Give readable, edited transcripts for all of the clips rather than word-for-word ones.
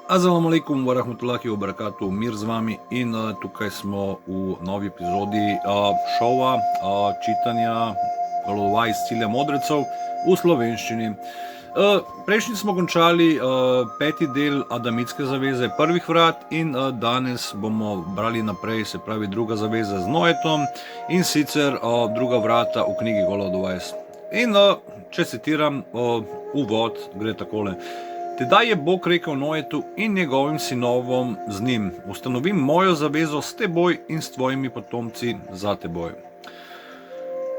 Assalamu alaikum wa rahmatullahi wa barakatuh, mir z vami in tukaj smo v novi epizodi šova čitanja Golodovaj iz cilja modrecev v slovenščini. Prejšnji smo končali peti del Adamitske zaveze prvih vrat in danes bomo brali naprej, se pravi druga zaveza z Noetom in sicer druga vrata v knjigi Golodovaj. In če citiram uvod, gre takole. Tedaj je Bog rekel Noetu in njegovim sinovom z njim: ustanovim mojo zavezo s teboj in s tvojimi potomci za teboj.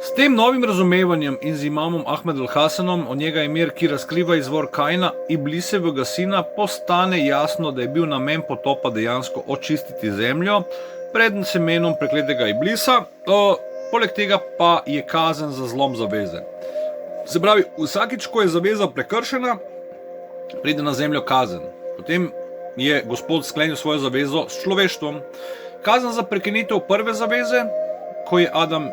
S tem novim razumevanjem in z imamom Ahmed al-Hasanom, od njega je mir, ki razkriva izvor Kaina, Iblisevega sina, postane jasno, da je bil namen potopa dejansko očistiti zemljo pred semenom prekletega Iblisa, poleg tega pa je kazen za zlom zaveze. Se pravi, vsakič, ko je zaveza prekršena, pride na zemljo kazen. Potem je Gospod sklenil svojo zavezo s človeštvom. Kazen za prekinitev prve zaveze, ko je Adam,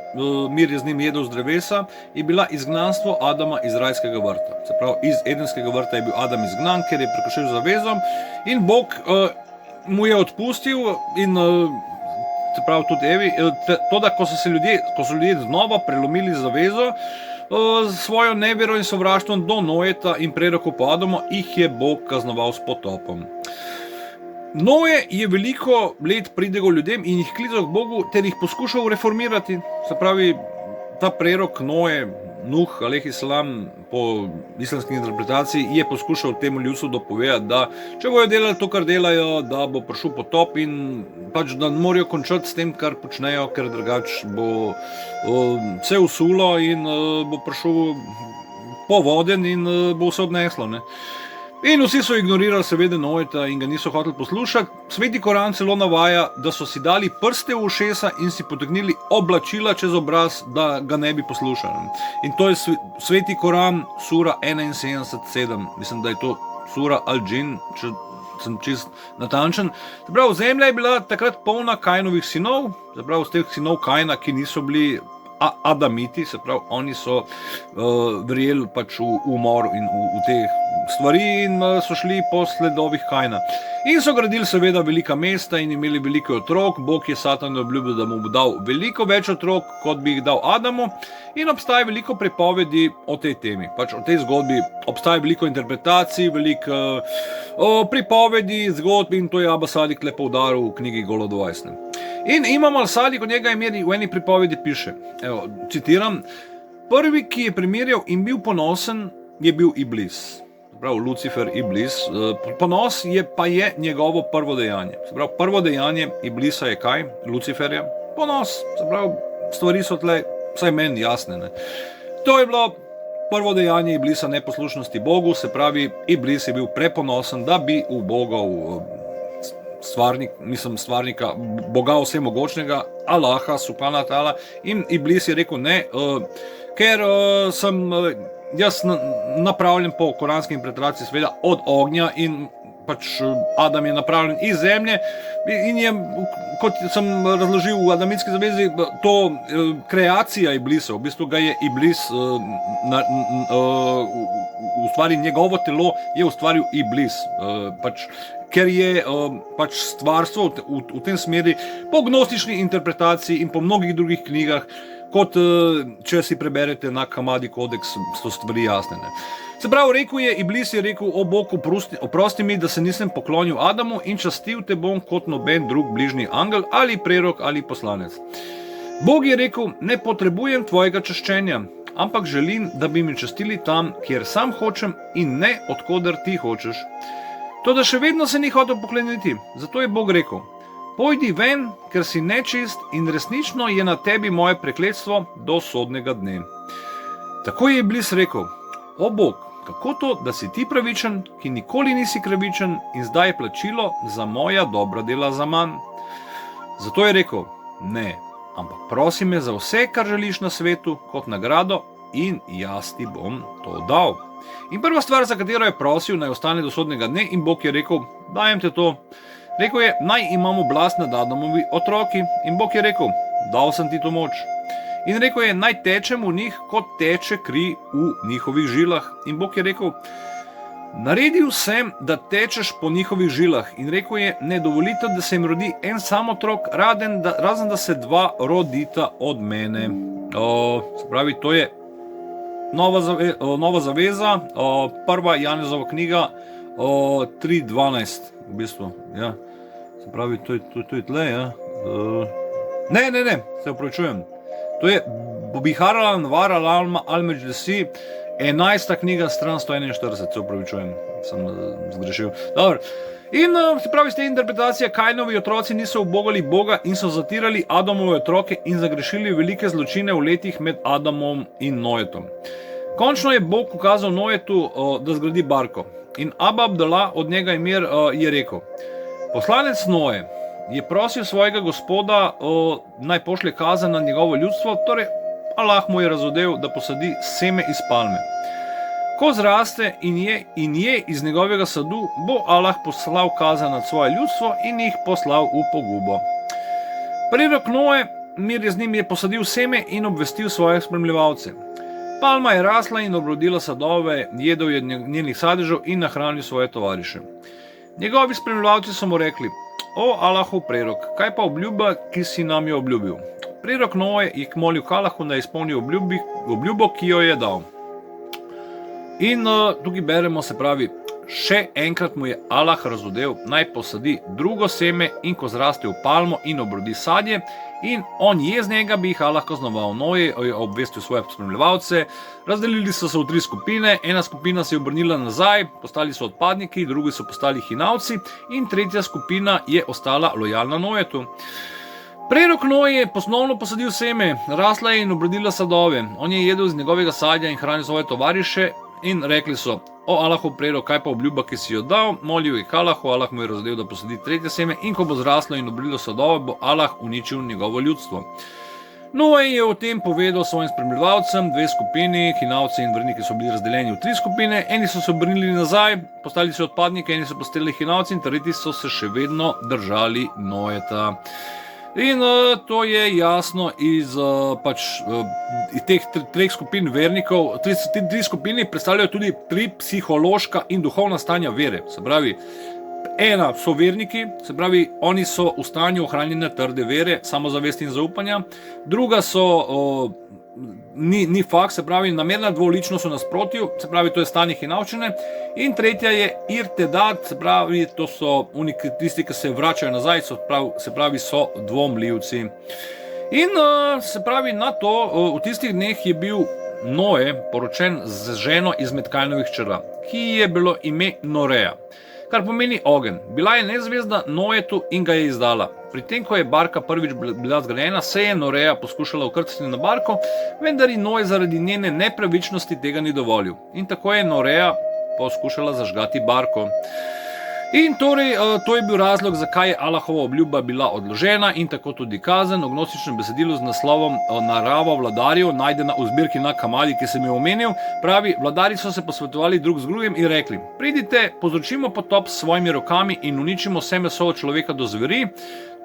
mir je z njim jedel z drevesa, je bila izgnanstvo Adama iz rajskega vrta. Se pravi, iz Edenskega vrta je bil Adam izgnan, ker je prekršil zavezo in Bog mu je odpustil in se pravi tudi Evi, to, da ko so ljudje znova prelomili zavezo, svojo nevero in sovraštvom do Noeta in prerokov po Adamu, jih je Bog kaznoval s potopom. Noe je veliko let pridigal ljudem in jih klical k Bogu ter jih poskušal reformirati. Se pravi, ta prerok Noe, Nuh, alejhi salam, po islamski interpretaciji, je poskušal temu ljudstvu dopovedati, da če bojo delali to, kar delajo, da bo prišel potop in pač da morajo končati s tem, kar počnejo, ker drugače bo vse usulo in bo prišel povoden in bo vse odneslo. Ne? In vsi so ignorirali seveda Noeta in ga niso hoteli poslušati. Sveti Koran celo navaja, da so si dali prste v ušesa in si potegnili oblačila čez obraz, da ga ne bi poslušali. In to je Sveti Koran, sura 71:7. Mislim, da je to sura Al-Džin, če sem čist natančen. Se pravi, zemlja je bila takrat polna Kainovih sinov, se pravi, z teh sinov Kaina, ki niso bili Adamiti, se pravi, oni so verjeli pač v umor in v te stvari in so šli po sledovih Kaina. In so gradili seveda velika mesta in imeli veliko otrok. Bog je Satanu obljubil, da mu bo dal veliko več otrok, kot bi jih dal Adamu, in obstaja veliko pripovedi o tej temi. Pač o tej zgodbi obstaja veliko interpretacij, veliko pripovedi, zgodb in to je Abba Sadik le poudaril v knjigi Golodovaj. In Imam al-Sadik, od njega je v eni pripovedi piše, evo, citiram: prvi, ki je primerjal in bil ponosen, je bil Iblis. Prav, Lucifer, Iblis. Ponos pa je njegovo prvo dejanje. Se pravi, prvo dejanje Iblisa je kaj? Luciferja? Ponos. Se pravi, stvari so tle, vsaj meni jasne. Ne? To je bilo prvo dejanje Iblisa neposlušnosti Bogu, se pravi, Iblis je bil preponosen, da bi ubogal stvarnika, Boga vsemogočnega, Allaha, subhana ta'ala, in Iblis je rekel ne, ker sem jaz napravljen po koranski interpretaciji seveda od ognja in pač Adam je napravljen iz zemlje in je, kot sem razložil v Adamitski zavezi, to kreacija Iblisa, v bistvu ga je Iblis ustvaril, njegovo telo je ustvaril Iblis, pač ker je pač stvarstvo v tem smeri po gnostični interpretaciji in po mnogih drugih knjigah, kot če si preberete na Kamadi kodeks, so stvari jasne. Ne? Se pravi, Iblis je rekel: o Bog, oprosti mi, da se nisem poklonil Adamu in častil te bom kot noben drug bližnji angel ali prerok ali poslanec. Bog je rekel: ne potrebujem tvojega čaščenja, ampak želim, da bi mi častili tam, kjer sam hočem in ne odkoder ti hočeš. Toda še vedno se ni hotel pokloniti, zato je Bog rekel: pojdi ven, ker si nečist in resnično je na tebi moje prekletstvo do sodnega dne. Tako je Iblis rekel: o Bog, kako to, da si ti pravičen, ki nikoli nisi pravičen in zdaj je plačilo za moja dobra dela za manj? Zato je rekel: ne, ampak prosi me za vse, kar želiš na svetu, kot nagrado, in jaz ti bom to dal. In prva stvar, za katero je prosil, naj ostane do sodnega dne, in Bog je rekel: dajem te to. Rekel je: naj imamo oblast nad Adamovi otroki, in Bog je rekel: dal sem ti to moč. In rekel je: naj tečem v njih, kot teče kri v njihovih žilah. In Bog je rekel: Naredil sem, da tečeš po njihovih žilah in rekel je, ne dovolite, da se jim rodi en sam otrok, razen da se dva rodita od mene. Se pravi, to je Nova zaveza, prva Janezova knjiga, 3:12, v bistvu, ja. Se pravi, to je tle, ja. Ne, se upravičujem. To je Bihar al-Anvar al-Mejdesi, 11. knjiga, stran 141, se upravičujem, sem zgrešil. Dobro. In se pravi, z te interpretacije Kainovi otroci niso ubogali Boga in so zatirali Adamove otroke in zagrešili velike zločine v letih med Adamom in Noetom. Končno je Bog ukazal Noetu, da zgradi barko. In Abba Abdallah od njega Imir je rekel, poslanec Noe je prosil svojega gospoda, naj pošlje kazen na njegovo ljudstvo, torej Allah mu je razodel, da posadi seme iz palme. Ko zraste in je iz njegovega sadu, bo Allah poslal kazen nad svoje ljudstvo in jih poslal v pogubo. Prerok Noe, Mir je z njim, je posadil seme in obvestil svoje spremljevalce. Palma je rasla in obrodila sadove, jedel je njenih sadežev in nahranil svoje tovariše. Njegovi spremljevalci so mu rekli, o Allahov prerok, kaj pa obljuba, ki si nam jo obljubil? Prerok Noe je molil k Allahu, da izpolni obljubo, ki jo je dal. In tukaj beremo, se pravi, še enkrat mu je Allah razodel, naj posadi drugo seme in ko zraste v palmo in obrodi sadje, in on je z njega bi jih Allah kaznoval. Noe je obvestil svoje spremljevalce, razdelili so se v 3 skupine, ena skupina se je obrnila nazaj, postali so odpadniki, drugi so postali hinavci in tretja skupina je ostala lojalna Noetu. Prerok Noe je ponovno posadil seme, rasla je in obrodila sadove, on je jedel z njegovega sadja in hranil svoje tovariše in rekli so, o Allahov prerok, kaj pa obljuba, ki si jo dal? Molil je k Allahu, Allah mu je razdelil, da posadi tretje seme in ko bo zraslo in obrodilo sadove, bo Allah uničil njegovo ljudstvo. Noe je o tem povedal svojim spremljevalcem, 2 skupini, hinavci in vrniki so bili razdeljeni v 3 skupine, eni so se obrnili nazaj, postali so odpadniki, eni so postali hinavci in tretji so se še vedno držali Noeta. In to je jasno iz teh 3 skupin vernikov. 3 skupine predstavljajo tudi 3 psihološka in duhovna stanja vere. Se pravi, ena so verniki, se pravi, oni so v stanju ohranjene trde vere, samozavesti in zaupanja. Druga so ni fakt, se pravi, namerna dvoličnost v nasprotju, se pravi, to je stanje hinavščine. In tretja je irtedat, se pravi, to so tisti, ki se vračajo nazaj, se pravi, so dvomljivci. In se pravi, na to, v tistih dneh je bil Noe poročen z ženo izmed Kainovih hčera, ki je bilo ime Noreja, kar pomeni ogenj. Bila je nezvezda Noetu in ga je izdala. Pri tem, ko je barka prvič bila zgrajena, se je Noreja poskušala ukrcati na barko, vendar ji Noe zaradi njene nepravičnosti tega ni dovolil. In tako je Noreja poskušala zažgati barko. In torej, to je bil razlog, zakaj je Allahova obljuba bila odložena in tako tudi kazen. V gnostičnem besedilu z naslovom Narava vladarjev, najdena v zbirki Nag Hammadi, ki sem jo omenil, pravi, vladarji so se posvetovali drug z drugim in rekli, pridite, povzročimo potop s svojimi rokami in uničimo vse meso od človeka do zveri.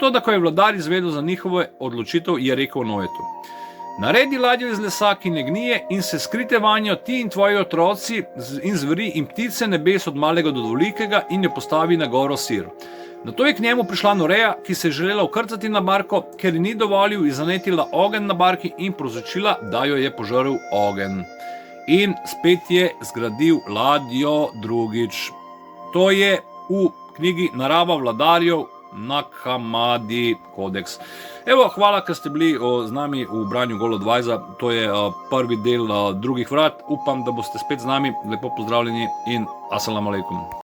Toda, ko je vladar izvedel za njihovo odločitev, je rekel Noetu, naredi ladjo iz lesa, ki ne gnije, in se skrite vanjo ti in tvoji otroci in zveri in ptice nebes od malega do velikega in jo postavi na goro Sir. Nato je k njemu prišla Noreja, ki se je želela ukrcati na barko, ker ji ni dovolil, je zanetila ogenj na barki in povzročila, da jo je požrl ogenj. In spet je zgradil ladjo drugič. To je v knjigi Narava vladarjev, Nag Hammadi kodeks. Evo, hvala, ker ste bili z nami v branju Golo Advajza. To je prvi del drugih vrat. Upam, da boste spet z nami. Lepo pozdravljeni in assalamu alaikum.